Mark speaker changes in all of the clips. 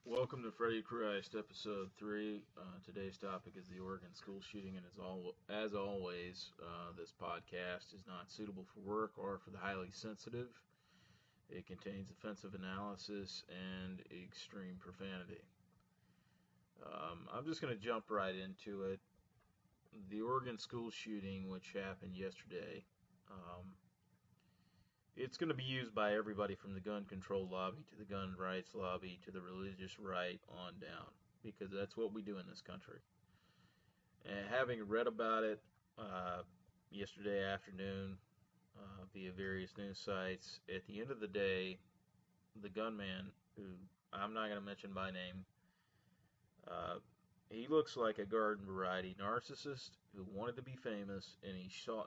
Speaker 1: Welcome to Freddy Christ, episode 3. Today's topic is the Oregon school shooting, and as always, this podcast is not suitable for work or for the highly sensitive. It contains offensive analysis and extreme profanity. I'm just going to jump right into it. The Oregon school shooting, which happened yesterday, it's going to be used by everybody from the gun control lobby to the gun rights lobby to the religious right on down, because that's what we do in this country. And having read about it yesterday afternoon via various news sites, at the end of the day, the gunman, who I'm not going to mention by name, he looks like a garden variety narcissist who wanted to be famous, and he saw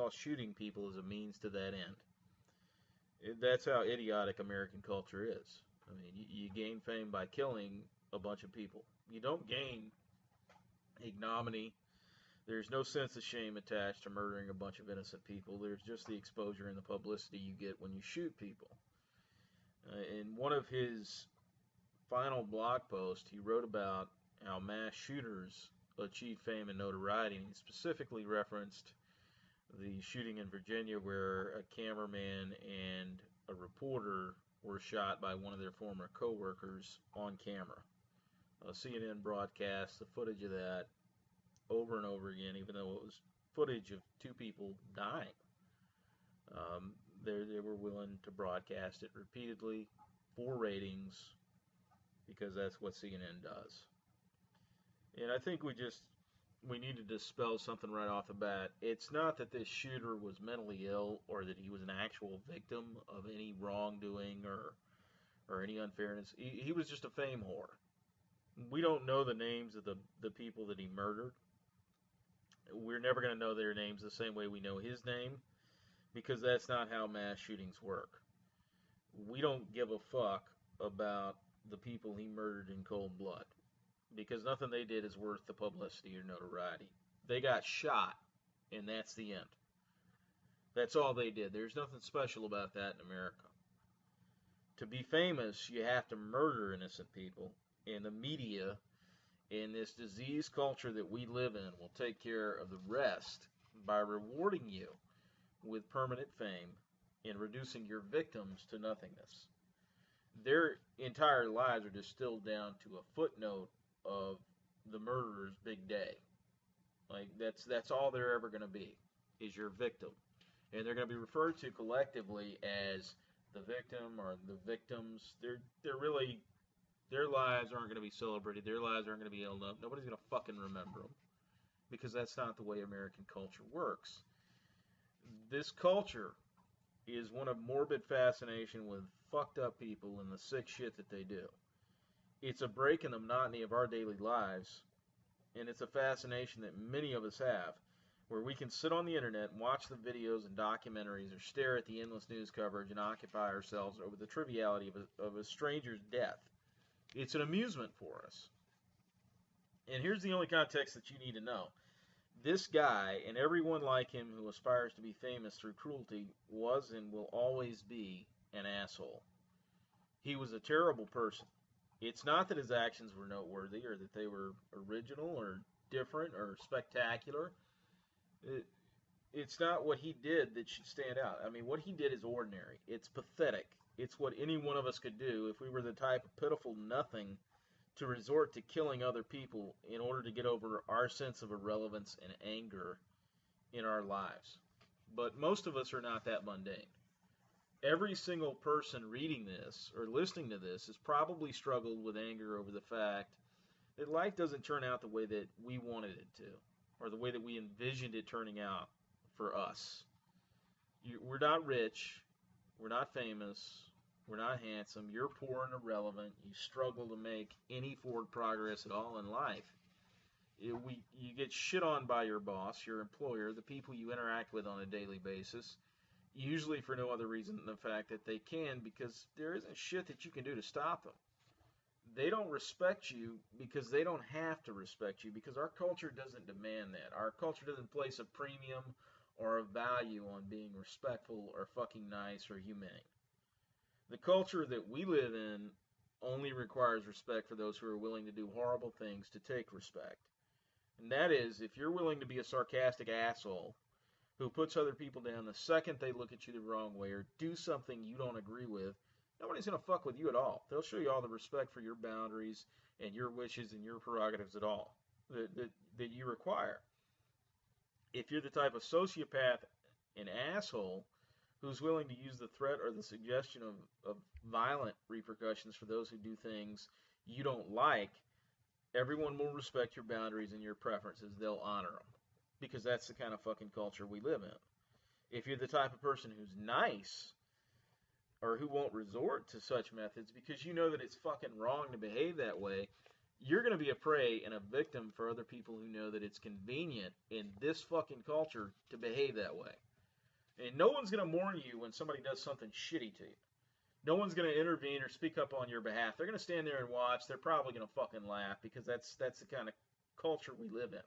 Speaker 1: shooting people as a means to that end. That's how idiotic American culture is. I mean, you gain fame by killing a bunch of people. You don't gain ignominy. There's no sense of shame attached to murdering a bunch of innocent people. There's just the exposure and the publicity you get when you shoot people. In one of his final blog posts, he wrote about how mass shooters achieve fame and notoriety, and he specifically referenced the shooting in Virginia where a cameraman and a reporter were shot by one of their former co-workers on camera. CNN broadcast the footage of that over and over again, even though it was footage of two people dying. They were willing to broadcast it repeatedly for ratings because that's what CNN does. And I think we need to dispel something right off the bat. It's not that this shooter was mentally ill or that he was an actual victim of any wrongdoing or any unfairness. He was just a fame whore. We don't know the names of the people that he murdered. We're never going to know their names the same way we know his name, because that's not how mass shootings work. We don't give a fuck about the people he murdered in cold blood, because nothing they did is worth the publicity or notoriety. They got shot, and that's the end. That's all they did. There's nothing special about that in America. To be famous, you have to murder innocent people, and the media in this diseased culture that we live in will take care of the rest by rewarding you with permanent fame and reducing your victims to nothingness. Their entire lives are distilled down to a footnote of the murderer's big day. Like, that's all they're ever going to be, is your victim. And they're going to be referred to collectively as the victim or the victims. They're really, their lives aren't going to be celebrated. Their lives aren't going to be held up. Nobody's going to fucking remember them, because that's not the way American culture works. This culture is one of morbid fascination with fucked up people and the sick shit that they do. It's a break in the monotony of our daily lives, and it's a fascination that many of us have, where we can sit on the internet and watch the videos and documentaries or stare at the endless news coverage and occupy ourselves over the triviality of a stranger's death. It's an amusement for us. And here's the only context that you need to know. This guy, and everyone like him who aspires to be famous through cruelty, was and will always be an asshole. He was a terrible person. It's not that his actions were noteworthy or that they were original or different or spectacular. It's not what he did that should stand out. I mean, what he did is ordinary. It's pathetic. It's what any one of us could do if we were the type of pitiful nothing to resort to killing other people in order to get over our sense of irrelevance and anger in our lives. But most of us are not that mundane. Every single person reading this or listening to this has probably struggled with anger over the fact that life doesn't turn out the way that we wanted it to, or the way that we envisioned it turning out for us. We're not rich, we're not famous, we're not handsome, you're poor and irrelevant, you struggle to make any forward progress at all in life. You get shit on by your boss, your employer, the people you interact with on a daily basis, usually for no other reason than the fact that they can, because there isn't shit that you can do to stop them. They don't respect you because they don't have to respect you, because our culture doesn't demand that. Our culture doesn't place a premium or a value on being respectful or fucking nice or humane. The culture that we live in only requires respect for those who are willing to do horrible things to take respect. And that is, if you're willing to be a sarcastic asshole who puts other people down the second they look at you the wrong way or do something you don't agree with, nobody's going to fuck with you at all. They'll show you all the respect for your boundaries and your wishes and your prerogatives at all that you require. If you're the type of sociopath and asshole who's willing to use the threat or the suggestion of violent repercussions for those who do things you don't like, everyone will respect your boundaries and your preferences. They'll honor them. Because that's the kind of fucking culture we live in. If you're the type of person who's nice, or who won't resort to such methods because you know that it's fucking wrong to behave that way, you're going to be a prey and a victim for other people who know that it's convenient in this fucking culture to behave that way. And no one's going to mourn you when somebody does something shitty to you. No one's going to intervene or speak up on your behalf. They're going to stand there and watch. They're probably going to fucking laugh because that's the kind of culture we live in.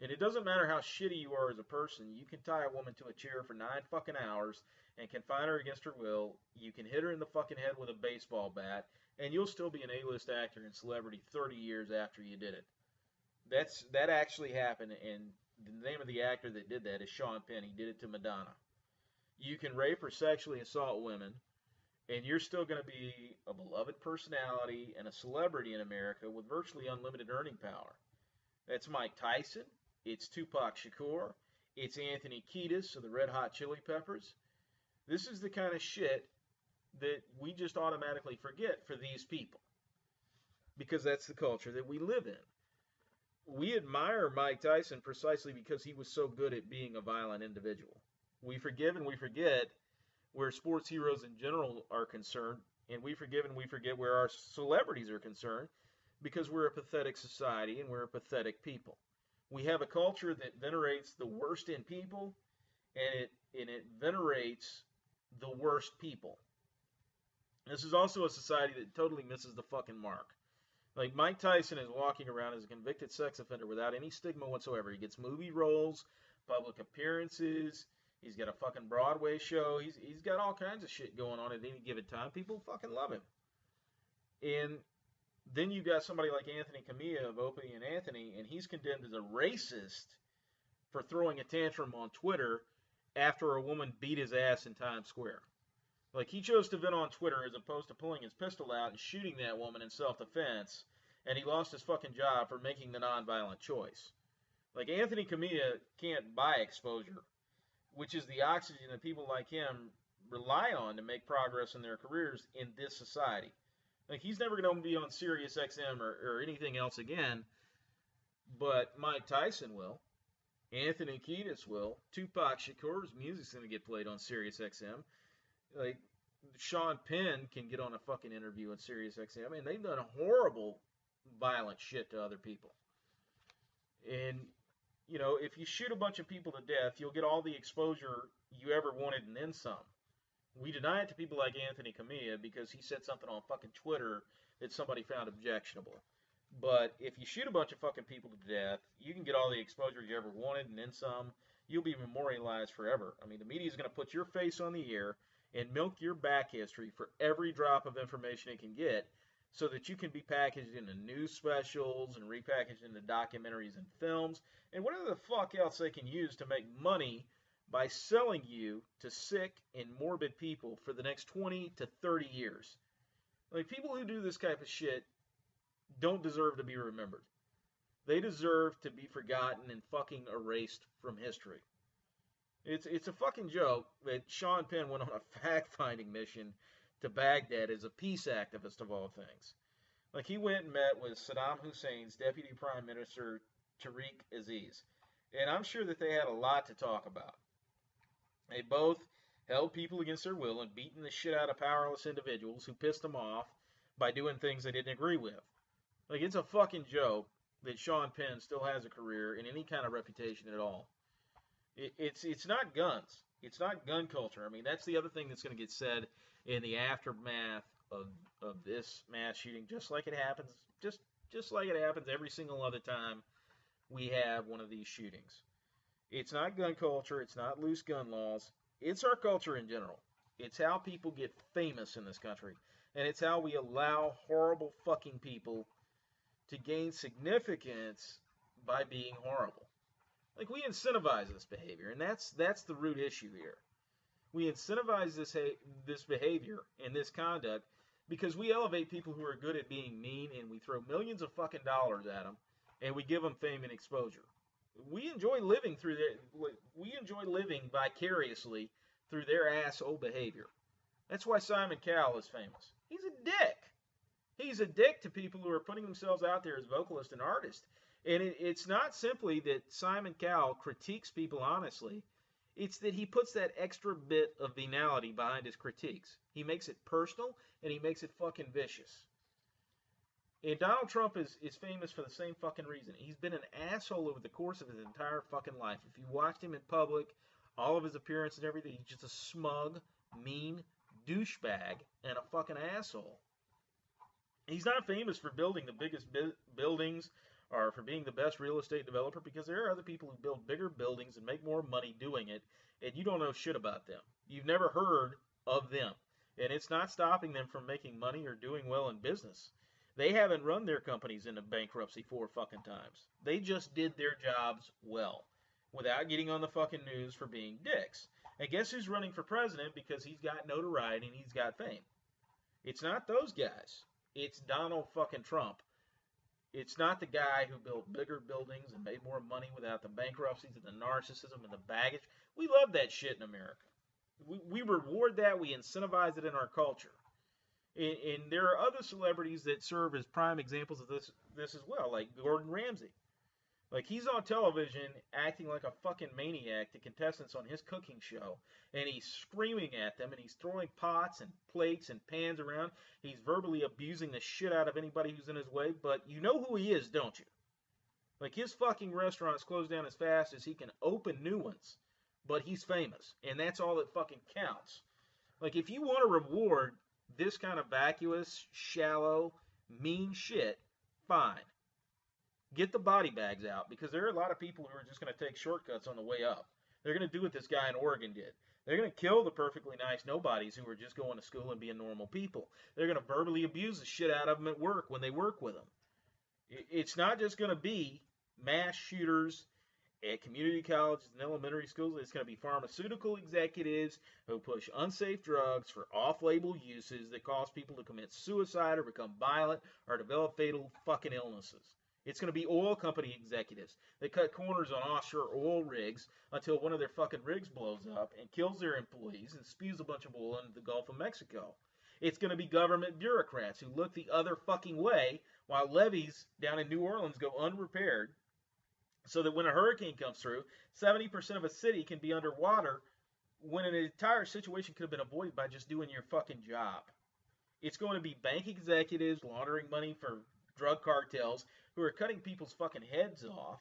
Speaker 1: And it doesn't matter how shitty you are as a person. You can tie a woman to a chair for 9 fucking hours and confine her against her will. You can hit her in the fucking head with a baseball bat, and you'll still be an A-list actor and celebrity 30 years after you did it. That actually happened, and the name of the actor that did that is Sean Penn. He did it to Madonna. You can rape or sexually assault women, and you're still going to be a beloved personality and a celebrity in America with virtually unlimited earning power. That's Mike Tyson. It's Tupac Shakur. It's Anthony Kiedis of the Red Hot Chili Peppers. This is the kind of shit that we just automatically forget for these people. Because that's the culture that we live in. We admire Mike Tyson precisely because he was so good at being a violent individual. We forgive and we forget where sports heroes in general are concerned, and we forgive and we forget where our celebrities are concerned because we're a pathetic society and we're a pathetic people. We have a culture that venerates the worst in people, and it venerates the worst people. This is also a society that totally misses the fucking mark. Like, Mike Tyson is walking around as a convicted sex offender without any stigma whatsoever. He gets movie roles, public appearances. He's got a fucking Broadway show. He's got all kinds of shit going on at any given time. People fucking love him. And then you got somebody like Anthony Camilla of Opie and Anthony, and he's condemned as a racist for throwing a tantrum on Twitter after a woman beat his ass in Times Square. Like, he chose to vent on Twitter as opposed to pulling his pistol out and shooting that woman in self-defense, and he lost his fucking job for making the nonviolent choice. Like, Anthony Camilla can't buy exposure, which is the oxygen that people like him rely on to make progress in their careers in this society. Like, he's never going to be on Sirius XM or anything else again, but Mike Tyson will. Anthony Kiedis will. Tupac Shakur's music's going to get played on Sirius XM. Like, Sean Penn can get on a fucking interview on Sirius XM, and they've done horrible, violent shit to other people. And, you know, if you shoot a bunch of people to death, you'll get all the exposure you ever wanted and then some. We deny it to people like Anthony Camilla because he said something on fucking Twitter that somebody found objectionable. But if you shoot a bunch of fucking people to death, you can get all the exposure you ever wanted and then some. You'll be memorialized forever. I mean, the media is going to put your face on the air and milk your back history for every drop of information it can get so that you can be packaged into news specials and repackaged into documentaries and films and whatever the fuck else they can use to make money by selling you to sick and morbid people for the next 20 to 30 years. Like, people who do this type of shit don't deserve to be remembered. They deserve to be forgotten and fucking erased from history. It's a fucking joke that Sean Penn went on a fact-finding mission to Baghdad as a peace activist of all things. Like, he went and met with Saddam Hussein's Deputy Prime Minister, Tariq Aziz. And I'm sure that they had a lot to talk about. They both held people against their will and beaten the shit out of powerless individuals who pissed them off by doing things they didn't agree with. Like, it's a fucking joke that Sean Penn still has a career in any kind of reputation at all. It's not guns. It's not gun culture. I mean, that's the other thing that's going to get said in the aftermath of this mass shooting, just like it happens, just like it happens every single other time we have one of these shootings. It's not gun culture. It's not loose gun laws. It's our culture in general. It's how people get famous in this country. And it's how we allow horrible fucking people to gain significance by being horrible. Like, we incentivize this behavior, and that's the root issue here. We incentivize this behavior and this conduct because we elevate people who are good at being mean, and we throw millions of fucking dollars at them, and we give them fame and exposure. We enjoy living vicariously through their asshole behavior. That's why Simon Cowell is famous. He's a dick. He's a dick to people who are putting themselves out there as vocalists and artists. And it's not simply that Simon Cowell critiques people honestly. It's that he puts that extra bit of venality behind his critiques. He makes it personal, and he makes it fucking vicious. And Donald Trump is famous for the same fucking reason. He's been an asshole over the course of his entire fucking life. If you watched him in public, all of his appearances and everything, he's just a smug, mean douchebag and a fucking asshole. He's not famous for building the biggest buildings or for being the best real estate developer, because there are other people who build bigger buildings and make more money doing it, and you don't know shit about them. You've never heard of them. And it's not stopping them from making money or doing well in business. They haven't run their companies into bankruptcy 4 fucking times. They just did their jobs well without getting on the fucking news for being dicks. And guess who's running for president because he's got notoriety and he's got fame? It's not those guys. It's Donald fucking Trump. It's not the guy who built bigger buildings and made more money without the bankruptcies and the narcissism and the baggage. We love that shit in America. We reward that. We incentivize it in our culture. And there are other celebrities that serve as prime examples of this as well, like Gordon Ramsay. Like, he's on television acting like a fucking maniac to contestants on his cooking show, and he's screaming at them, and he's throwing pots and plates and pans around. He's verbally abusing the shit out of anybody who's in his way, but you know who he is, don't you? Like, his fucking restaurants close down as fast as he can open new ones, but he's famous, and that's all that fucking counts. Like, if you want to reward this kind of vacuous, shallow, mean shit, fine. Get the body bags out, because there are a lot of people who are just going to take shortcuts on the way up. They're going to do what this guy in Oregon did. They're going to kill the perfectly nice nobodies who are just going to school and being normal people. They're going to verbally abuse the shit out of them at work when they work with them. It's not just going to be mass shooters at community colleges and elementary schools. It's going to be pharmaceutical executives who push unsafe drugs for off-label uses that cause people to commit suicide or become violent or develop fatal fucking illnesses. It's going to be oil company executives that cut corners on offshore oil rigs until one of their fucking rigs blows up and kills their employees and spews a bunch of oil into the Gulf of Mexico. It's going to be government bureaucrats who look the other fucking way while levees down in New Orleans go unrepaired, so that when a hurricane comes through, 70% of a city can be underwater when an entire situation could have been avoided by just doing your fucking job. It's going to be bank executives laundering money for drug cartels who are cutting people's fucking heads off,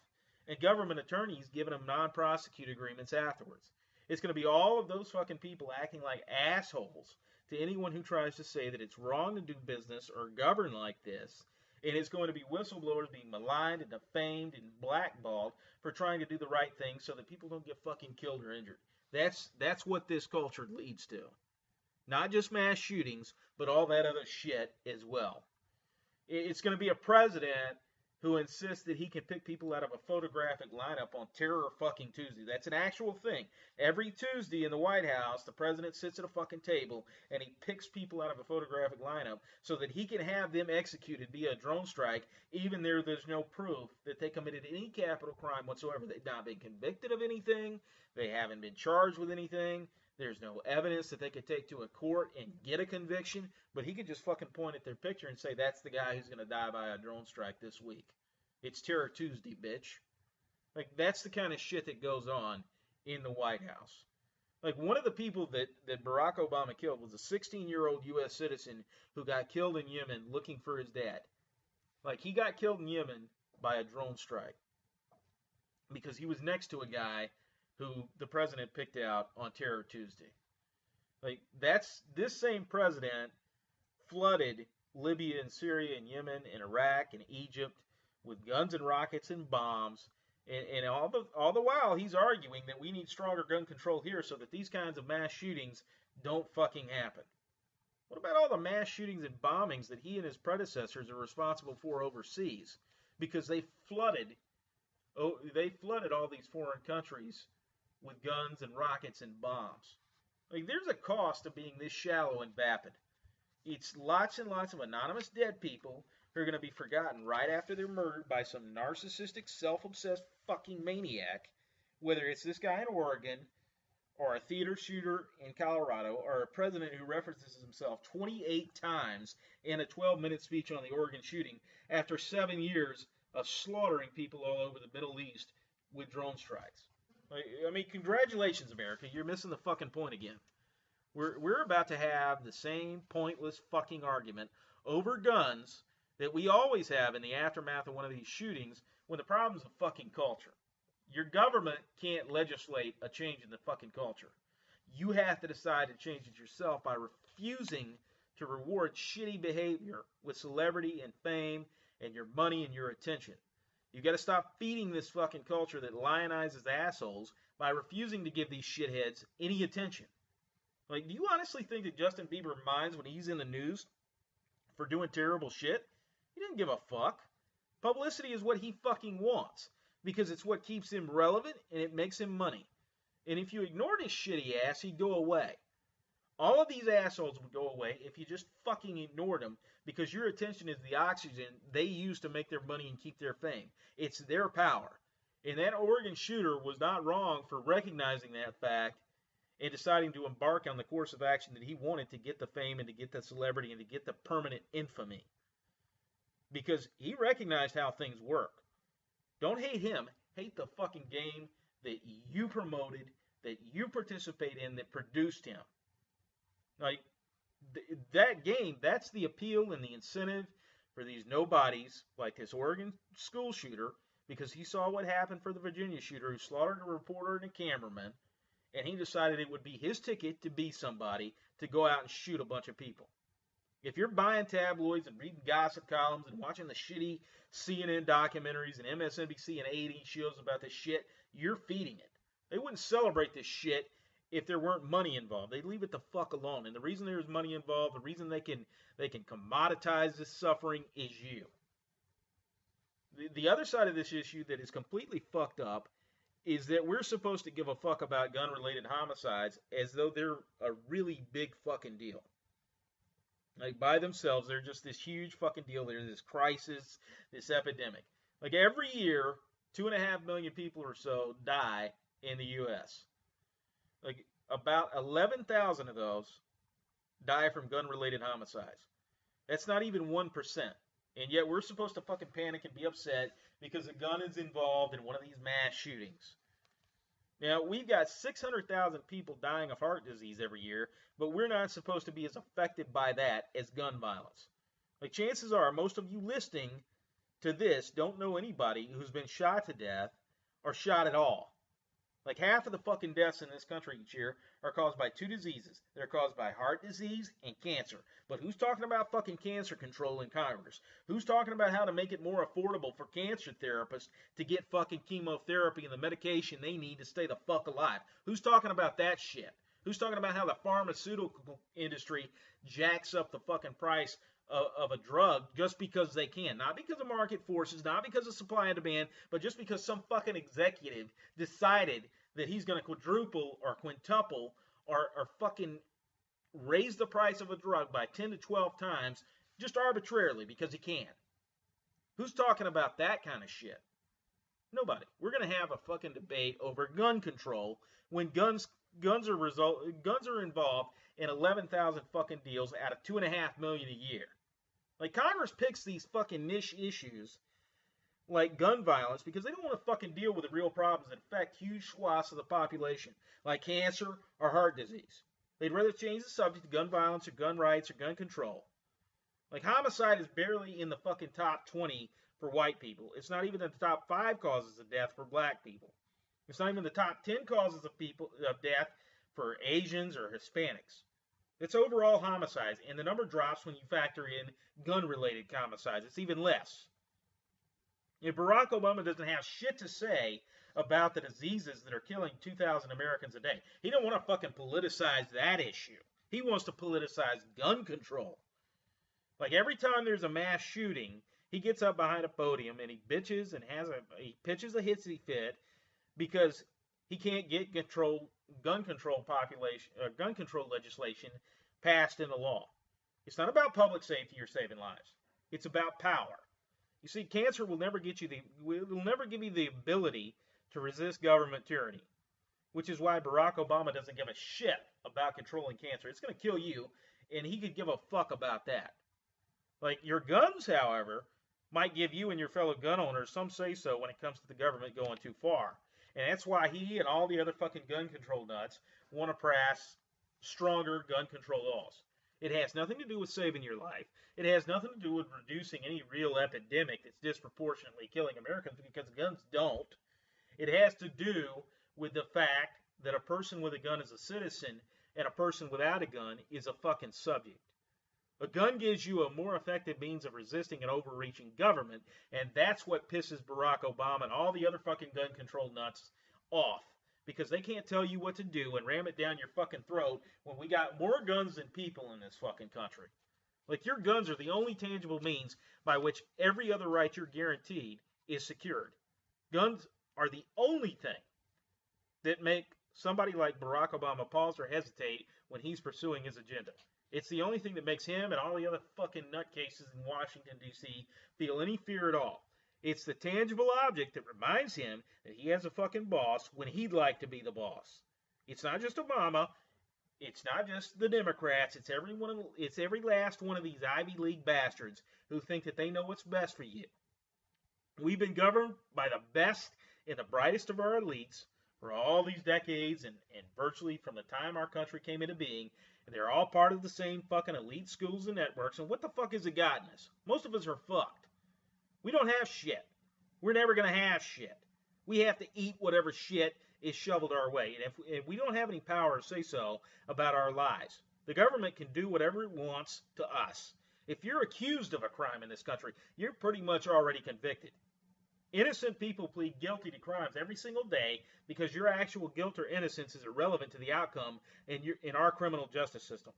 Speaker 1: and government attorneys giving them non-prosecute agreements afterwards. It's going to be all of those fucking people acting like assholes to anyone who tries to say that it's wrong to do business or govern like this. And it's going to be whistleblowers being maligned and defamed and blackballed for trying to do the right thing so that people don't get fucking killed or injured. That's what this culture leads to. Not just mass shootings, but all that other shit as well. It's going to be a president who insists that he can pick people out of a photographic lineup on Terror fucking Tuesday. That's an actual thing. Every Tuesday in the White House, the president sits at a fucking table and he picks people out of a photographic lineup so that he can have them executed via a drone strike, even though there's no proof that they committed any capital crime whatsoever. They've not been convicted of anything. They haven't been charged with anything. There's no evidence that they could take to a court and get a conviction, but he could just fucking point at their picture and say, that's the guy who's going to die by a drone strike this week. It's Terror Tuesday, bitch. Like, that's the kind of shit that goes on in the White House. Like, one of the people that Barack Obama killed was a 16-year-old U.S. citizen who got killed in Yemen looking for his dad. Like, he got killed in Yemen by a drone strike because he was next to a guy who the president picked out on Terror Tuesday. Like, this same president flooded Libya and Syria and Yemen and Iraq and Egypt with guns and rockets and bombs, and all the while he's arguing that we need stronger gun control here so that these kinds of mass shootings don't fucking happen. What about all the mass shootings and bombings that he and his predecessors are responsible for overseas? Because they flooded all these foreign countries with guns and rockets and bombs. Like, there's a cost to being this shallow and vapid. It's lots and lots of anonymous dead people who are going to be forgotten right after they're murdered by some narcissistic, self-obsessed fucking maniac, whether it's this guy in Oregon, or a theater shooter in Colorado, or a president who references himself 28 times in a 12-minute speech on the Oregon shooting after 7 years of slaughtering people all over the Middle East with drone strikes. I mean, congratulations, America. You're missing the fucking point again. We're about to have the same pointless fucking argument over guns that we always have in the aftermath of one of these shootings when the problem's a fucking culture. Your government can't legislate a change in the fucking culture. You have to decide to change it yourself by refusing to reward shitty behavior with celebrity and fame and your money and your attention. You got to stop feeding this fucking culture that lionizes assholes by refusing to give these shitheads any attention. Like, do you honestly think that Justin Bieber minds when he's in the news for doing terrible shit? He didn't give a fuck. Publicity is what he fucking wants, because it's what keeps him relevant and it makes him money. And if you ignored his shitty ass, he'd go away. All of these assholes would go away if you just fucking ignored them, because your attention is the oxygen they use to make their money and keep their fame. It's their power. And that Oregon shooter was not wrong for recognizing that fact and deciding to embark on the course of action that he wanted to get the fame and to get the celebrity and to get the permanent infamy. Because he recognized how things work. Don't hate him. Hate the fucking game that you promoted, that you participate in, that produced him. Like, that game, that's the appeal and the incentive for these nobodies like this Oregon school shooter, because he saw what happened for the Virginia shooter who slaughtered a reporter and a cameraman, and he decided it would be his ticket to be somebody to go out and shoot a bunch of people. If you're buying tabloids and reading gossip columns and watching the shitty CNN documentaries and MSNBC and A&E shows about this shit, you're feeding it. They wouldn't celebrate this shit if there weren't money involved. They'd leave it the fuck alone. And the reason there's money involved, the reason they can commoditize this suffering is you. The other side of this issue that is completely fucked up is that we're supposed to give a fuck about gun-related homicides as though they're a really big fucking deal. Like, by themselves, they're just this huge fucking deal. There's this crisis, this epidemic. Like, every year, 2.5 million people or so die in the U.S. Like, about 11,000 of those die from gun-related homicides. That's not even 1%. And yet we're supposed to fucking panic and be upset because a gun is involved in one of these mass shootings. Now, we've got 600,000 people dying of heart disease every year, but we're not supposed to be as affected by that as gun violence. Like, chances are most of you listening to this don't know anybody who's been shot to death or shot at all. Like, half of the fucking deaths in this country each year are caused by two diseases. They're caused by heart disease and cancer. But who's talking about fucking cancer control in Congress? Who's talking about how to make it more affordable for cancer therapists to get fucking chemotherapy and the medication they need to stay the fuck alive? Who's talking about that shit? Who's talking about how the pharmaceutical industry jacks up the fucking price of a drug just because they can? Not because of market forces, not because of supply and demand, but just because some fucking executive decided that he's going to quadruple or quintuple or fucking raise the price of a drug by 10 to 12 times just arbitrarily because he can. Who's talking about that kind of shit? Nobody. We're going to have a fucking debate over gun control when guns are involved in 11,000 fucking deals out of 2.5 million a year. Like, Congress picks these fucking niche issues like gun violence because they don't want to fucking deal with the real problems that affect huge swaths of the population, like cancer or heart disease. They'd rather change the subject to gun violence or gun rights or gun control. Like, homicide is barely in the fucking top 20 for white people. It's not even in the top 5 causes of death for black people. It's not even the top 10 causes of death for Asians or Hispanics. It's overall homicides, and the number drops when you factor in gun-related homicides. It's even less. If Barack Obama doesn't have shit to say about the diseases that are killing 2,000 Americans a day, he don't want to fucking politicize that issue. He wants to politicize gun control. Like every time there's a mass shooting, he gets up behind a podium and he bitches and he pitches a hissy fit because he can't get gun control legislation passed into law. It's not about public safety or saving lives. It's about power. You see, cancer will never give you the ability to resist government tyranny, which is why Barack Obama doesn't give a shit about controlling cancer. It's going to kill you, and he could give a fuck about that. Like, your guns, however, might give you and your fellow gun owners some say-so when it comes to the government going too far. And that's why he and all the other fucking gun control nuts want to pass stronger gun control laws. It has nothing to do with saving your life. It has nothing to do with reducing any real epidemic that's disproportionately killing Americans, because guns don't. It has to do with the fact that a person with a gun is a citizen and a person without a gun is a fucking subject. A gun gives you a more effective means of resisting an overreaching government, and that's what pisses Barack Obama and all the other fucking gun control nuts off, because they can't tell you what to do and ram it down your fucking throat when we got more guns than people in this fucking country. Like, your guns are the only tangible means by which every other right you're guaranteed is secured. Guns are the only thing that make somebody like Barack Obama pause or hesitate when he's pursuing his agenda. It's the only thing that makes him and all the other fucking nutcases in Washington, D.C. feel any fear at all. It's the tangible object that reminds him that he has a fucking boss when he'd like to be the boss. It's not just Obama. It's not just the Democrats. It's every last one of these Ivy League bastards who think that they know what's best for you. We've been governed by the best and the brightest of our elites for all these decades, and virtually from the time our country came into being. And they're all part of the same fucking elite schools and networks. And what the fuck has it gotten us? Most of us are fucked. We don't have shit. We're never going to have shit. We have to eat whatever shit is shoveled our way. And if we don't have any power to say so about our lives, the government can do whatever it wants to us. If you're accused of a crime in this country, you're pretty much already convicted. Innocent people plead guilty to crimes every single day because your actual guilt or innocence is irrelevant to the outcome in our criminal justice system.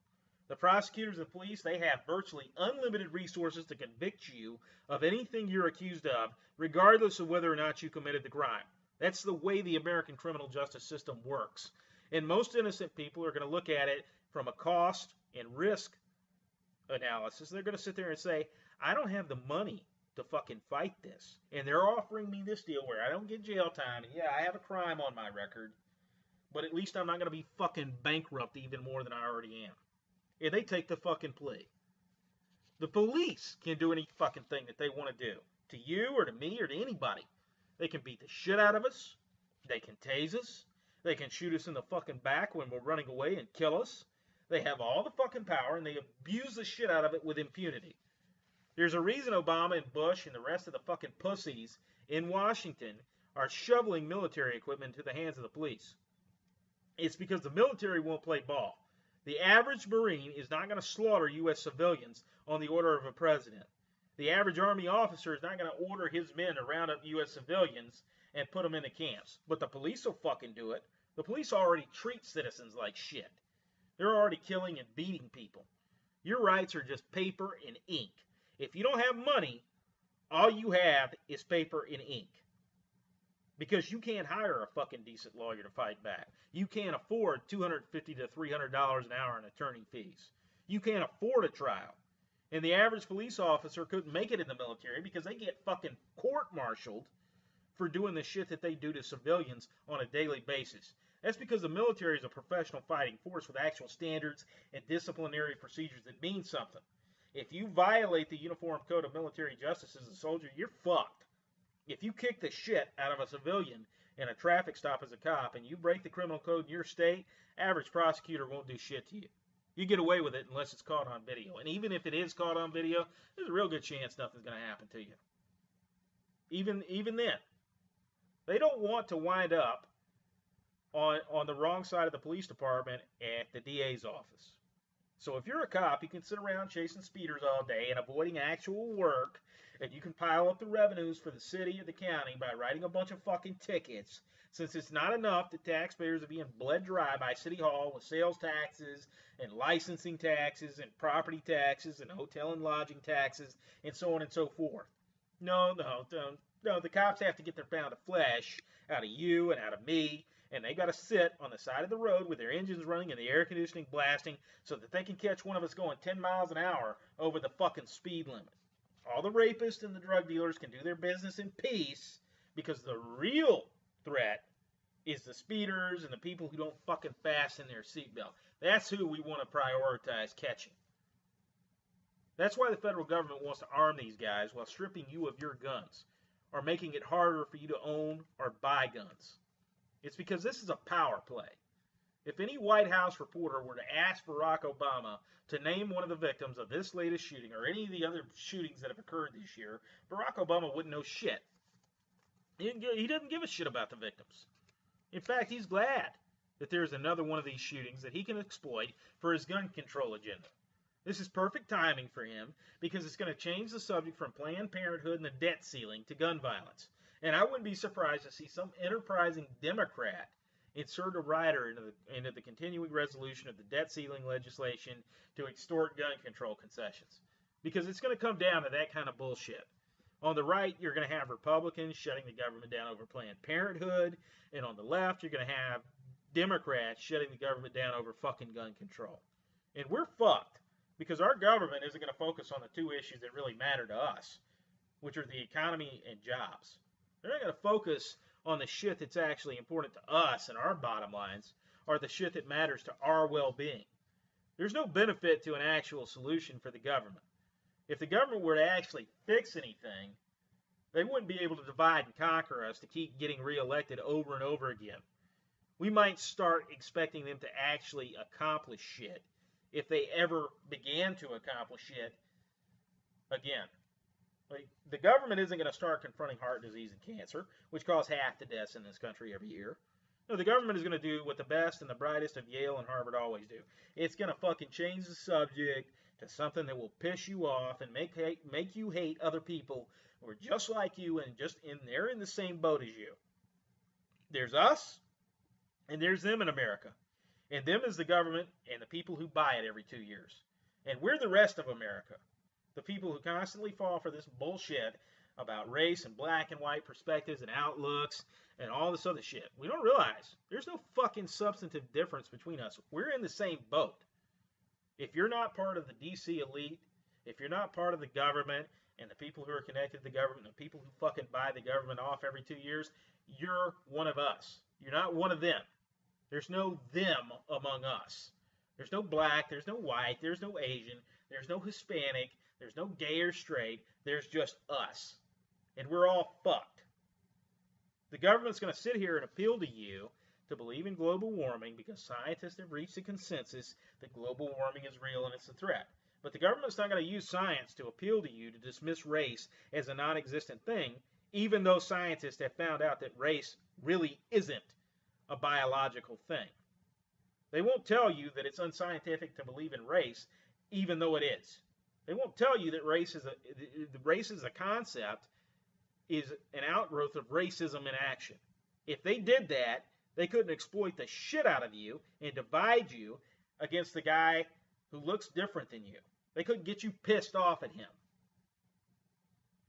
Speaker 1: The prosecutors and police, they have virtually unlimited resources to convict you of anything you're accused of, regardless of whether or not you committed the crime. That's the way the American criminal justice system works. And most innocent people are going to look at it from a cost and risk analysis. They're going to sit there and say, I don't have the money to fucking fight this. And they're offering me this deal where I don't get jail time. And yeah, I have a crime on my record, but at least I'm not going to be fucking bankrupt even more than I already am. And they take the fucking plea. The police can do any fucking thing that they want to do. To you or to me or to anybody. They can beat the shit out of us. They can tase us. They can shoot us in the fucking back when we're running away and kill us. They have all the fucking power and they abuse the shit out of it with impunity. There's a reason Obama and Bush and the rest of the fucking pussies in Washington are shoveling military equipment into the hands of the police. It's because the military won't play ball. The average Marine is not going to slaughter U.S. civilians on the order of a president. The average Army officer is not going to order his men to round up U.S. civilians and put them into camps. But the police will fucking do it. The police already treat citizens like shit. They're already killing and beating people. Your rights are just paper and ink. If you don't have money, all you have is paper and ink. Because you can't hire a fucking decent lawyer to fight back. You can't afford $250 to $300 an hour in attorney fees. You can't afford a trial. And the average police officer couldn't make it in the military because they get fucking court-martialed for doing the shit that they do to civilians on a daily basis. That's because the military is a professional fighting force with actual standards and disciplinary procedures that mean something. If you violate the Uniform Code of Military Justice as a soldier, you're fucked. If you kick the shit out of a civilian in a traffic stop as a cop and you break the criminal code in your state, average prosecutor won't do shit to you. You get away with it unless it's caught on video. And even if it is caught on video, there's a real good chance nothing's going to happen to you. Even then. They don't want to wind up on the wrong side of the police department at the DA's office. So if you're a cop, you can sit around chasing speeders all day and avoiding actual work and you can pile up the revenues for the city or the county by writing a bunch of fucking tickets, since it's not enough that taxpayers are being bled dry by City Hall with sales taxes and licensing taxes and property taxes and hotel and lodging taxes and so on and so forth. No, the cops have to get their pound of flesh out of you and out of me, and they got to sit on the side of the road with their engines running and the air conditioning blasting so that they can catch one of us going 10 miles an hour over the fucking speed limit. All the rapists and the drug dealers can do their business in peace because the real threat is the speeders and the people who don't fucking fasten their seatbelt. That's who we want to prioritize catching. That's why the federal government wants to arm these guys while stripping you of your guns or making it harder for you to own or buy guns. It's because this is a power play. If any White House reporter were to ask Barack Obama to name one of the victims of this latest shooting or any of the other shootings that have occurred this year, Barack Obama wouldn't know shit. He doesn't give a shit about the victims. In fact, he's glad that there's another one of these shootings that he can exploit for his gun control agenda. This is perfect timing for him because it's going to change the subject from Planned Parenthood and the debt ceiling to gun violence. And I wouldn't be surprised to see some enterprising Democrat insert a rider into the continuing resolution of the debt ceiling legislation to extort gun control concessions. Because it's going to come down to that kind of bullshit. On the right, you're going to have Republicans shutting the government down over Planned Parenthood. And on the left, you're going to have Democrats shutting the government down over fucking gun control. And we're fucked. Because our government isn't going to focus on the two issues that really matter to us, which are the economy and jobs. They're not going to focus on the shit that's actually important to us and our bottom lines, or the shit that matters to our well-being. There's no benefit to an actual solution for the government. If the government were to actually fix anything, they wouldn't be able to divide and conquer us to keep getting reelected over and over again. We might start expecting them to actually accomplish shit if they ever began to accomplish it again. Like, the government isn't going to start confronting heart disease and cancer, which cause half the deaths in this country every year. No, the government is going to do what the best and the brightest of Yale and Harvard always do. It's going to fucking change the subject to something that will piss you off and make you hate other people who are just like you and they're in the same boat as you. There's us, and there's them in America. And them is the government and the people who buy it every 2 years. And we're the rest of America. The people who constantly fall for this bullshit about race and black and white perspectives and outlooks and all this other shit. We don't realize there's no fucking substantive difference between us. We're in the same boat. If you're not part of the DC elite, if you're not part of the government and the people who are connected to the government and the people who fucking buy the government off every 2 years, you're one of us. You're not one of them. There's no them among us. There's no black, there's no white, there's no Asian, there's no Hispanic, there's no gay or straight, there's just us. And we're all fucked. The government's going to sit here and appeal to you to believe in global warming because scientists have reached a consensus that global warming is real and it's a threat. But the government's not going to use science to appeal to you to dismiss race as a non-existent thing, even though scientists have found out that race really isn't a biological thing. They won't tell you that it's unscientific to believe in race, even though it is. They won't tell you that race as a concept is an outgrowth of racism in action. If they did that, they couldn't exploit the shit out of you and divide you against the guy who looks different than you. They couldn't get you pissed off at him.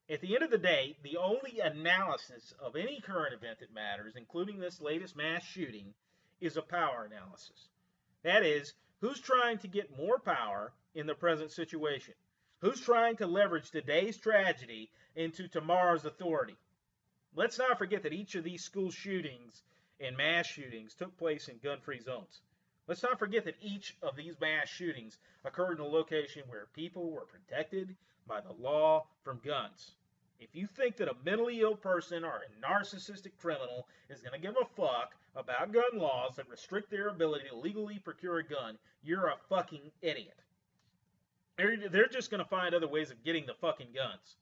Speaker 1: At the end of the day, the only analysis of any current event that matters, including this latest mass shooting, is a power analysis. That is, who's trying to get more power in the present situation? Who's trying to leverage today's tragedy into tomorrow's authority? Let's not forget that each of these school shootings and mass shootings took place in gun-free zones. Let's not forget that each of these mass shootings occurred in a location where people were protected by the law from guns. If you think that a mentally ill person or a narcissistic criminal is going to give a fuck about gun laws that restrict their ability to legally procure a gun, you're a fucking idiot. They're just going to find other ways of getting the fucking guns.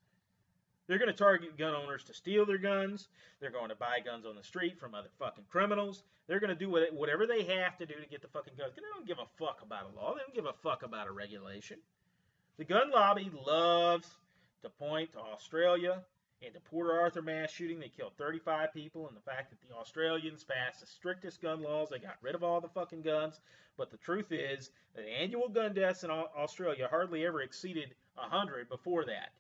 Speaker 1: They're going to target gun owners to steal their guns. They're going to buy guns on the street from other fucking criminals. They're going to do whatever they have to do to get the fucking guns. They don't give a fuck about a law. They don't give a fuck about a regulation. The gun lobby loves to point to Australia and the Port Arthur mass shooting. They killed 35 people, and the fact that the Australians passed the strictest gun laws. They got rid of all the fucking guns. But the truth is that annual gun deaths in Australia hardly ever exceeded 100 before that.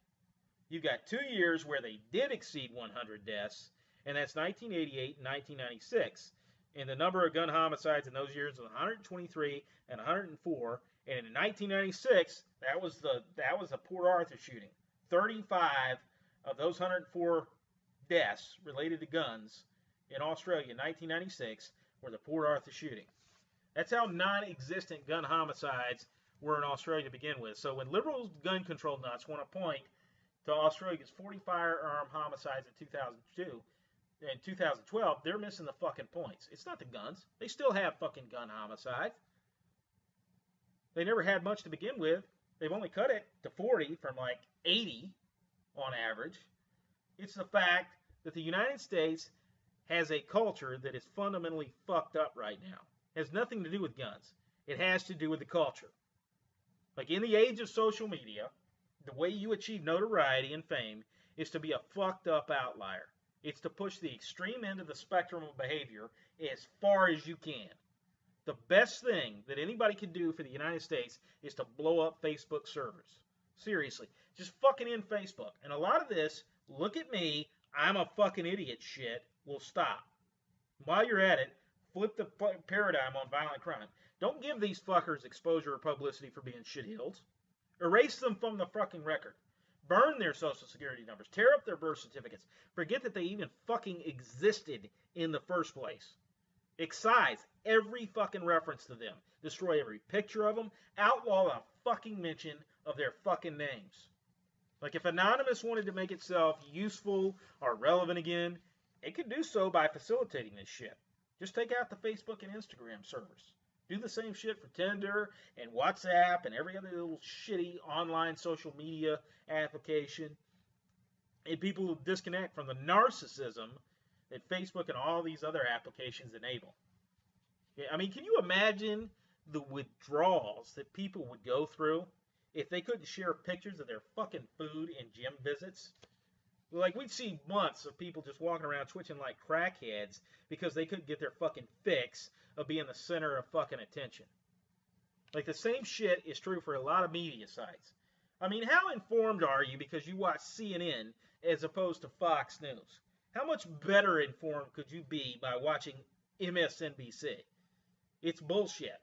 Speaker 1: You've got 2 years where they did exceed 100 deaths, and that's 1988 and 1996. And the number of gun homicides in those years was 123 and 104. And in 1996, that was the Port Arthur shooting. 35 of those 104 deaths related to guns in Australia in 1996 were the Port Arthur shooting. That's how non-existent gun homicides were in Australia to begin with. So when liberal gun control nuts want to point to Australia's 40 firearm homicides in 2002, in 2012, they're missing the fucking points. It's not the guns. They still have fucking gun homicides. They never had much to begin with. They've only cut it to 40 from like 80 on average. It's the fact that the United States has a culture that is fundamentally fucked up right now. It has nothing to do with guns. It has to do with the culture. Like in the age of social media, the way you achieve notoriety and fame is to be a fucked up outlier. It's to push the extreme end of the spectrum of behavior as far as you can. The best thing that anybody can do for the United States is to blow up Facebook servers. Seriously. Just fucking end Facebook. And a lot of this, look at me, I'm a fucking idiot shit, will stop. While you're at it, flip the paradigm on violent crime. Don't give these fuckers exposure or publicity for being shitholes. Erase them from the fucking record. Burn their social security numbers. Tear up their birth certificates. Forget that they even fucking existed in the first place. Excise every fucking reference to them. Destroy every picture of them. Outlaw the fucking mention of their fucking names. Like if Anonymous wanted to make itself useful or relevant again, it could do so by facilitating this shit. Just take out the Facebook and Instagram servers. Do the same shit for Tinder and WhatsApp and every other little shitty online social media application. And people will disconnect from the narcissism that Facebook and all these other applications enable. I mean, can you imagine the withdrawals that people would go through if they couldn't share pictures of their fucking food and gym visits? Like, we'd see months of people just walking around twitching like crackheads because they couldn't get their fucking fix of being the center of fucking attention. Like, the same shit is true for a lot of media sites. I mean, how informed are you because you watch CNN as opposed to Fox News? How much better informed could you be by watching MSNBC? It's bullshit.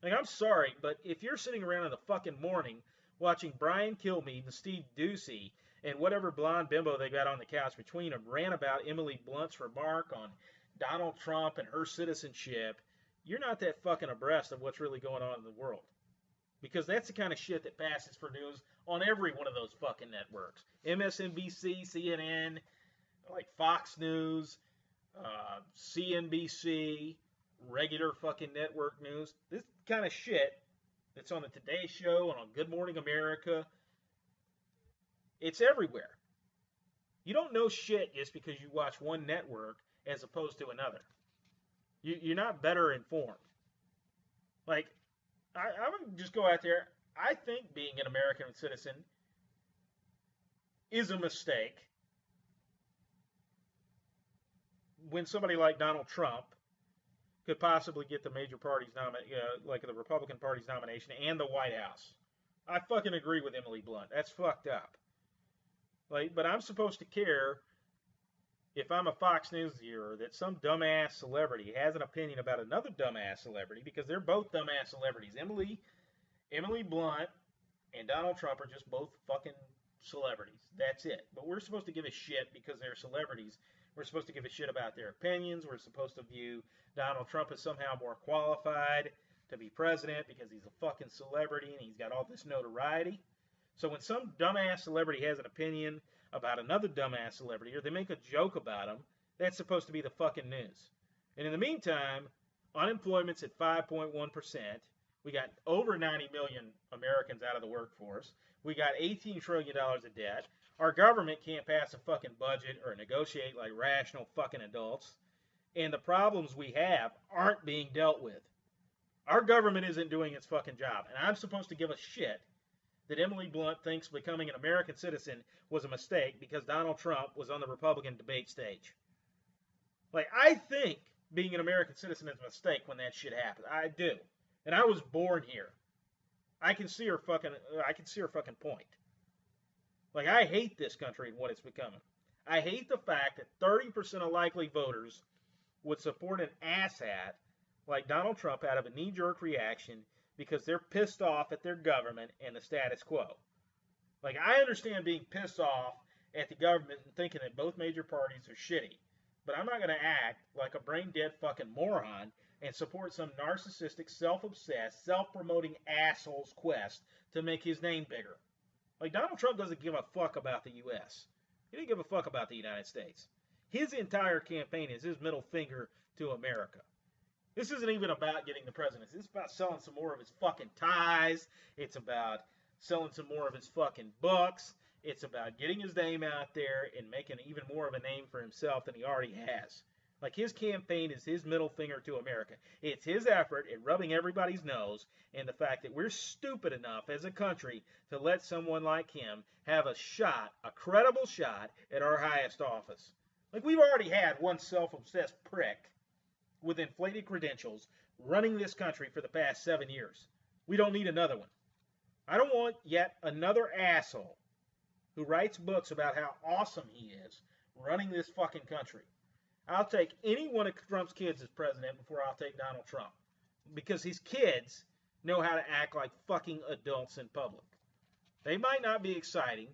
Speaker 1: Like, I'm sorry, but if you're sitting around in the fucking morning watching Brian Kilmeade and Steve Doocy and whatever blonde bimbo they got on the couch between them rant about Emily Blunt's remark on Donald Trump and her citizenship, you're not that fucking abreast of what's really going on in the world. Because that's the kind of shit that passes for news on every one of those fucking networks. MSNBC, CNN, like Fox News, CNBC, regular fucking network news. This kind of shit that's on the Today Show and on Good Morning America, it's everywhere. You don't know shit just because you watch one network as opposed to another. You're not better informed. Like, I would just go out there. I think being an American citizen is a mistake when somebody like Donald Trump could possibly get the major party's like the Republican Party's nomination and the White House. I fucking agree with Emily Blunt. That's fucked up. Like, but I'm supposed to care if I'm a Fox News viewer that some dumbass celebrity has an opinion about another dumbass celebrity, because they're both dumbass celebrities. Emily Blunt and Donald Trump are just both fucking celebrities. That's it. But we're supposed to give a shit because they're celebrities. We're supposed to give a shit about their opinions. We're supposed to view Donald Trump as somehow more qualified to be president because he's a fucking celebrity and he's got all this notoriety. So when some dumbass celebrity has an opinion about another dumbass celebrity, or they make a joke about him, that's supposed to be the fucking news. And in the meantime, unemployment's at 5.1%. We got over 90 million Americans out of the workforce. We got $18 trillion of debt. Our government can't pass a fucking budget or negotiate like rational fucking adults. And the problems we have aren't being dealt with. Our government isn't doing its fucking job. And I'm supposed to give a shit that Emily Blunt thinks becoming an American citizen was a mistake because Donald Trump was on the Republican debate stage. Like, I think being an American citizen is a mistake when that shit happened. I do. And I was born here. I can see her fucking point. Like, I hate this country and what it's becoming. I hate the fact that 30% of likely voters would support an asshat like Donald Trump out of a knee-jerk reaction because they're pissed off at their government and the status quo. Like, I understand being pissed off at the government and thinking that both major parties are shitty, but I'm not going to act like a brain-dead fucking moron and support some narcissistic, self-obsessed, self-promoting asshole's quest to make his name bigger. Like, Donald Trump doesn't give a fuck about the U.S. He didn't give a fuck about the United States. His entire campaign is his middle finger to America. This isn't even about getting the presidency. It's about selling some more of his fucking ties. It's about selling some more of his fucking books. It's about getting his name out there and making even more of a name for himself than he already has. Like, his campaign is his middle finger to America. It's his effort at rubbing everybody's nose and the fact that we're stupid enough as a country to let someone like him have a shot, a credible shot, at our highest office. Like, we've already had one self-obsessed prick with inflated credentials running this country for the past 7 years. We don't need another one. I don't want yet another asshole who writes books about how awesome he is running this fucking country. I'll take any one of Trump's kids as president before I'll take Donald Trump. Because his kids know how to act like fucking adults in public. They might not be exciting.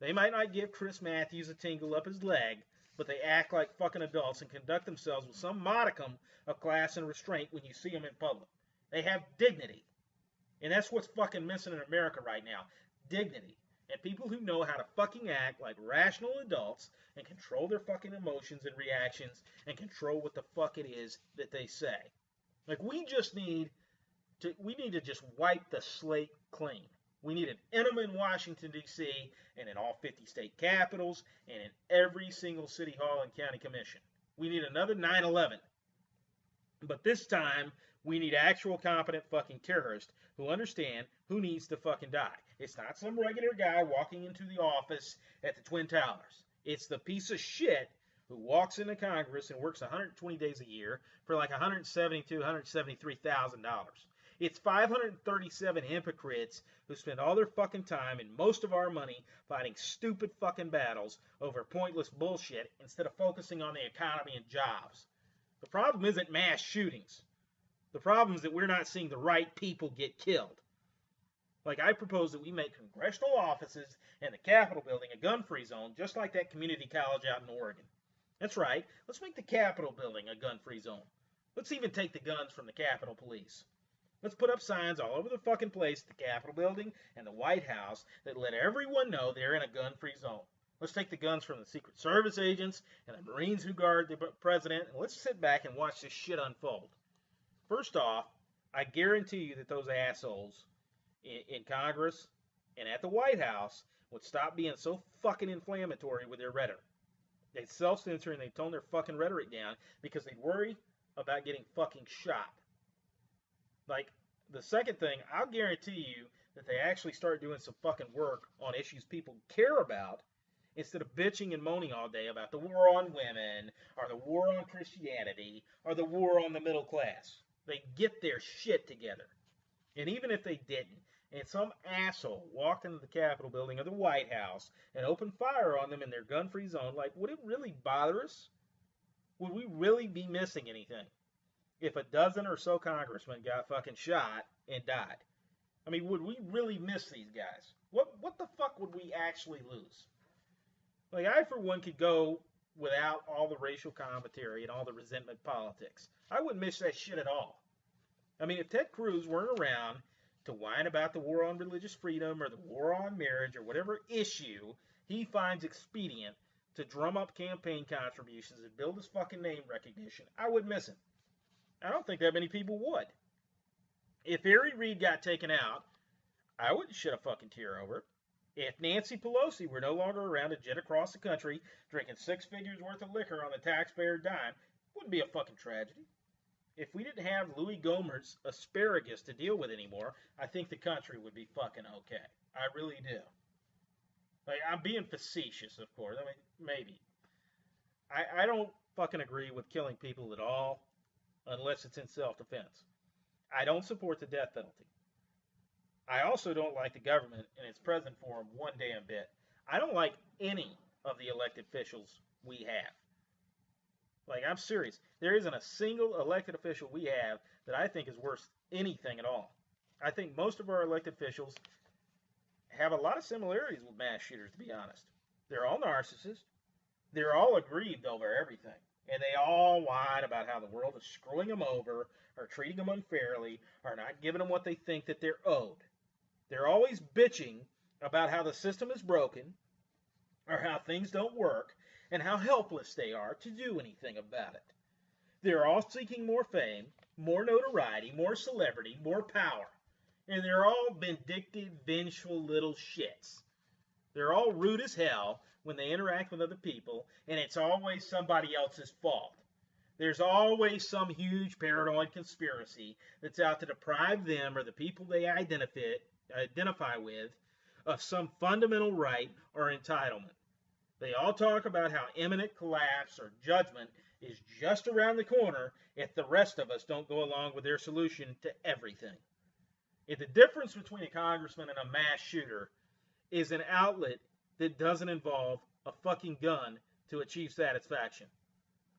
Speaker 1: They might not give Chris Matthews a tingle up his leg, but they act like fucking adults and conduct themselves with some modicum of class and restraint when you see them in public. They have dignity. And that's what's fucking missing in America right now. Dignity. And people who know how to fucking act like rational adults and control their fucking emotions and reactions and control what the fuck it is that they say. Like, we need to just wipe the slate clean. We need an enema in Washington, D.C., and in all 50 state capitals, and in every single city hall and county commission. We need another 9/11. But this time, we need actual competent fucking terrorists who understand who needs to fucking die. It's not some regular guy walking into the office at the Twin Towers. It's the piece of shit who walks into Congress and works 120 days a year for like $172,000 to $173,000. It's 537 hypocrites who spend all their fucking time and most of our money fighting stupid fucking battles over pointless bullshit instead of focusing on the economy and jobs. The problem isn't mass shootings. The problem is that we're not seeing the right people get killed. Like, I propose that we make congressional offices and the Capitol building a gun-free zone, just like that community college out in Oregon. That's right. Let's make the Capitol building a gun-free zone. Let's even take the guns from the Capitol Police. Let's put up signs all over the fucking place, the Capitol building and the White House, that let everyone know they're in a gun-free zone. Let's take the guns from the Secret Service agents and the Marines who guard the president, and let's sit back and watch this shit unfold. First off, I guarantee you that those assholes in Congress and at the White House would stop being so fucking inflammatory with their rhetoric. They'd self-censor and they'd tone their fucking rhetoric down because they'd worry about getting fucking shot. Like, the second thing, I'll guarantee you that they actually start doing some fucking work on issues people care about instead of bitching and moaning all day about the war on women or the war on Christianity or the war on the middle class. They get their shit together. And even if they didn't, and some asshole walked into the Capitol building or the White House and opened fire on them in their gun-free zone, like, would it really bother us? Would we really be missing anything if a dozen or so congressmen got fucking shot and died? I mean, would we really miss these guys? What the fuck would we actually lose? Like, I, for one, could go without all the racial commentary and all the resentment politics. I wouldn't miss that shit at all. I mean, if Ted Cruz weren't around to whine about the war on religious freedom or the war on marriage or whatever issue he finds expedient to drum up campaign contributions and build his fucking name recognition, I would miss him. I don't think that many people would. If Harry Reid got taken out, I wouldn't shed a fucking tear over it. If Nancy Pelosi were no longer around to jet across the country drinking 6 figures worth of liquor on the taxpayer dime, it wouldn't be a fucking tragedy. If we didn't have Louis Gohmert's asparagus to deal with anymore, I think the country would be fucking okay. I really do. Like, I'm being facetious, of course. I mean, maybe. I don't fucking agree with killing people at all unless it's in self-defense. I don't support the death penalty. I also don't like the government in its present form one damn bit. I don't like any of the elected officials we have. Like, I'm serious. There isn't a single elected official we have that I think is worth anything at all. I think most of our elected officials have a lot of similarities with mass shooters, to be honest. They're all narcissists. They're all aggrieved over everything. And they all whine about how the world is screwing them over, or treating them unfairly, or not giving them what they think that they're owed. They're always bitching about how the system is broken, or how things don't work, and how helpless they are to do anything about it. They're all seeking more fame, more notoriety, more celebrity, more power. And they're all vindictive, vengeful little shits. They're all rude as hell when they interact with other people, and it's always somebody else's fault. There's always some huge paranoid conspiracy that's out to deprive them or the people they identify with of some fundamental right or entitlement. They all talk about how imminent collapse or judgment is just around the corner if the rest of us don't go along with their solution to everything. If the difference between a congressman and a mass shooter is an outlet that doesn't involve a fucking gun to achieve satisfaction.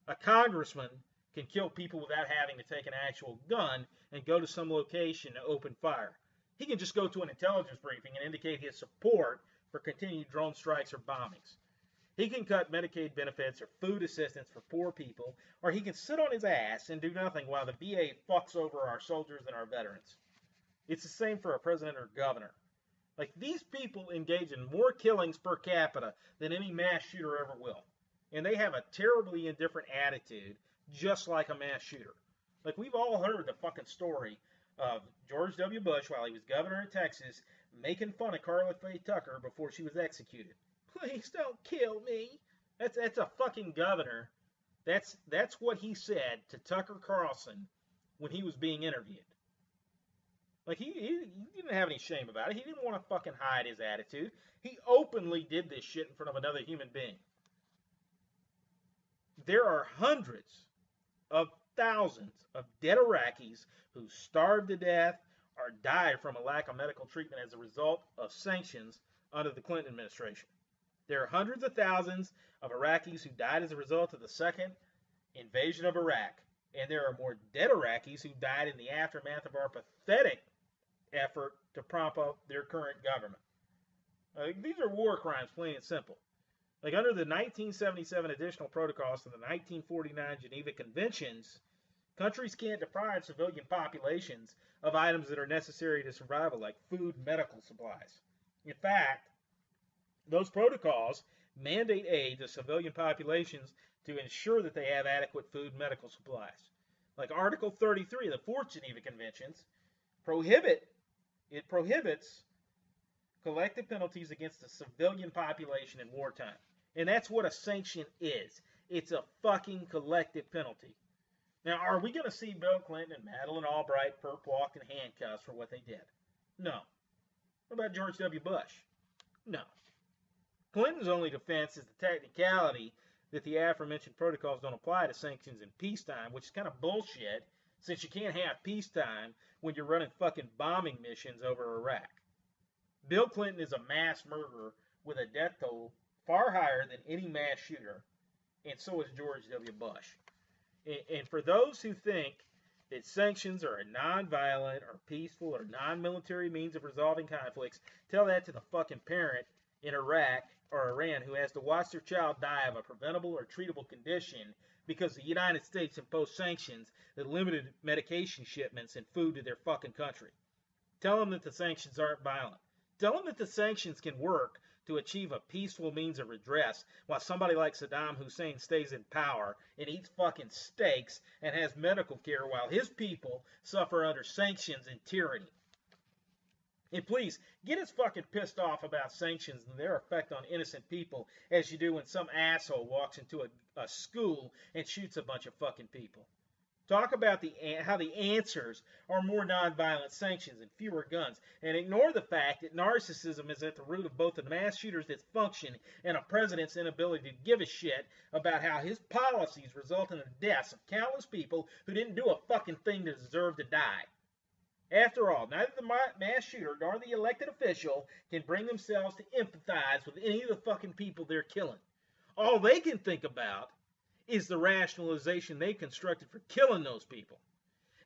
Speaker 1: A congressman can kill people without having to take an actual gun and go to some location to open fire. He can just go to an intelligence briefing and indicate his support for continued drone strikes or bombings. He can cut Medicaid benefits or food assistance for poor people, or he can sit on his ass and do nothing while the VA fucks over our soldiers and our veterans. It's the same for a president or governor. Like, these people engage in more killings per capita than any mass shooter ever will. And they have a terribly indifferent attitude, just like a mass shooter. Like, we've all heard the fucking story of George W. Bush, while he was governor in Texas, making fun of Carla Faye Tucker before she was executed. Please don't kill me. That's a fucking governor. That's what he said to Tucker Carlson when he was being interviewed. Like, he didn't have any shame about it. He didn't want to fucking hide his attitude. He openly did this shit in front of another human being. There are hundreds of thousands of dead Iraqis who starved to death or died from a lack of medical treatment as a result of sanctions under the Clinton administration. There are hundreds of thousands of Iraqis who died as a result of the second invasion of Iraq. And there are more dead Iraqis who died in the aftermath of our pathetic effort to prop up their current government. These are war crimes, plain and simple. Like, under the 1977 additional protocols to the 1949 Geneva Conventions, countries can't deprive civilian populations of items that are necessary to survival, like food and medical supplies. In fact, those protocols mandate aid to civilian populations to ensure that they have adequate food and medical supplies. Like Article 33 of the Fourth Geneva Conventions prohibits collective penalties against the civilian population in wartime. And that's what a sanction is. It's a fucking collective penalty. Now, are we going to see Bill Clinton and Madeleine Albright perp walked in handcuffs for what they did? No. What about George W. Bush? No. Clinton's only defense is the technicality that the aforementioned protocols don't apply to sanctions in peacetime, which is kind of bullshit, since you can't have peacetime when you're running fucking bombing missions over Iraq. Bill Clinton is a mass murderer with a death toll far higher than any mass shooter, and so is George W. Bush. And for those who think that sanctions are a non-violent or peaceful or non-military means of resolving conflicts, tell that to the fucking parent in Iraq or Iran who has to watch their child die of a preventable or treatable condition because the United States imposed sanctions that limited medication shipments and food to their fucking country. Tell them that the sanctions aren't violent. Tell them that the sanctions can work to achieve a peaceful means of redress while somebody like Saddam Hussein stays in power and eats fucking steaks and has medical care while his people suffer under sanctions and tyranny. And please, get as fucking pissed off about sanctions and their effect on innocent people as you do when some asshole walks into a school and shoots a bunch of fucking people.
Speaker 2: Talk about how the answers are more nonviolent sanctions and fewer guns, and ignore the fact that narcissism is at the root of both the mass shooter's dysfunction and a president's inability to give a shit about how his policies result in the deaths of countless people who didn't do a fucking thing to deserve to die. After all, neither the mass shooter nor the elected official can bring themselves to empathize with any of the fucking people they're killing. All they can think about is the rationalization they constructed for killing those people.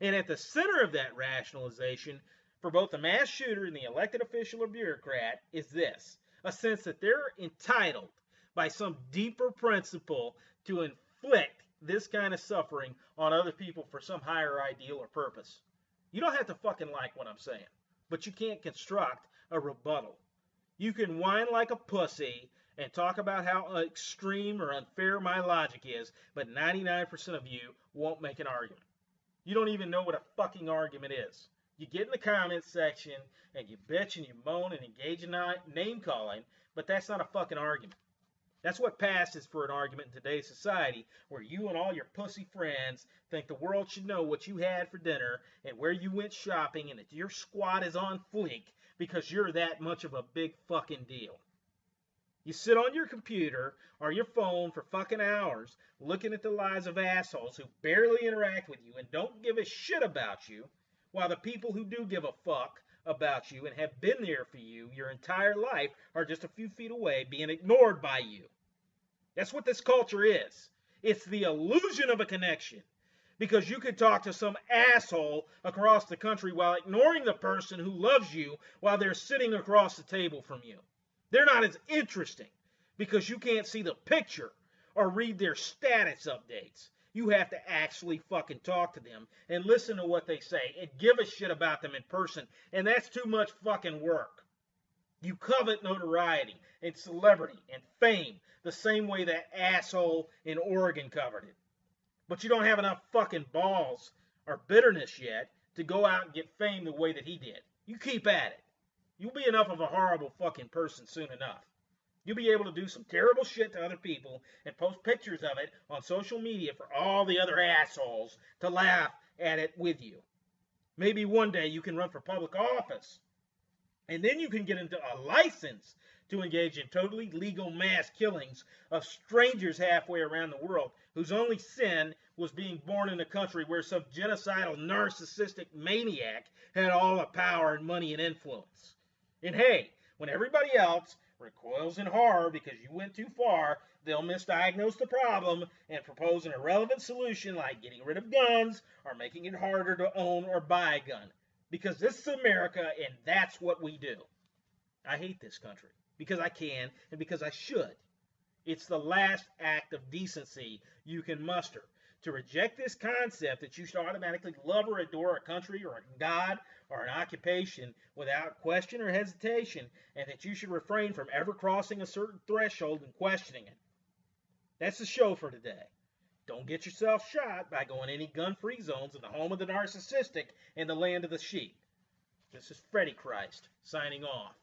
Speaker 2: And at the center of that rationalization, for both the mass shooter and the elected official or bureaucrat, is this: a sense that they're entitled by some deeper principle to inflict this kind of suffering on other people for some higher ideal or purpose. You don't have to fucking like what I'm saying, but you can't construct a rebuttal. You can whine like a pussy and talk about how extreme or unfair my logic is, but 99% of you won't make an argument. You don't even know what a fucking argument is. You get in the comments section and you bitch and you moan and engage in name calling, but that's not a fucking argument. That's what passes for an argument in today's society, where you and all your pussy friends think the world should know what you had for dinner and where you went shopping and that your squad is on fleek because you're that much of a big fucking deal. You sit on your computer or your phone for fucking hours looking at the lives of assholes who barely interact with you and don't give a shit about you, while the people who do give a fuck about you and have been there for you your entire life are just a few feet away being ignored by you. That's what this culture is. It's the illusion of a connection. Because you could talk to some asshole across the country while ignoring the person who loves you while they're sitting across the table from you. They're not as interesting because you can't see the picture or read their status updates. You have to actually fucking talk to them and listen to what they say and give a shit about them in person, and that's too much fucking work. You covet notoriety and celebrity and fame the same way that asshole in Oregon coveted it. But you don't have enough fucking balls or bitterness yet to go out and get fame the way that he did. You keep at it. You'll be enough of a horrible fucking person soon enough. You'll be able to do some terrible shit to other people and post pictures of it on social media for all the other assholes to laugh at it with you. Maybe one day you can run for public office. And then you can get into a license to engage in totally legal mass killings of strangers halfway around the world whose only sin was being born in a country where some genocidal narcissistic maniac had all the power and money and influence. And hey, when everybody else recoils in horror because you went too far, they'll misdiagnose the problem and propose an irrelevant solution like getting rid of guns or making it harder to own or buy a gun. Because this is America, and that's what we do. I hate this country because I can and because I should. It's the last act of decency you can muster to reject this concept that you should automatically love or adore a country or a god or an occupation without question or hesitation, and that you should refrain from ever crossing a certain threshold and questioning it. That's the show for today. Don't get yourself shot by going any gun-free zones in the home of the narcissistic and the land of the sheep. This is Freddy Christ, signing off.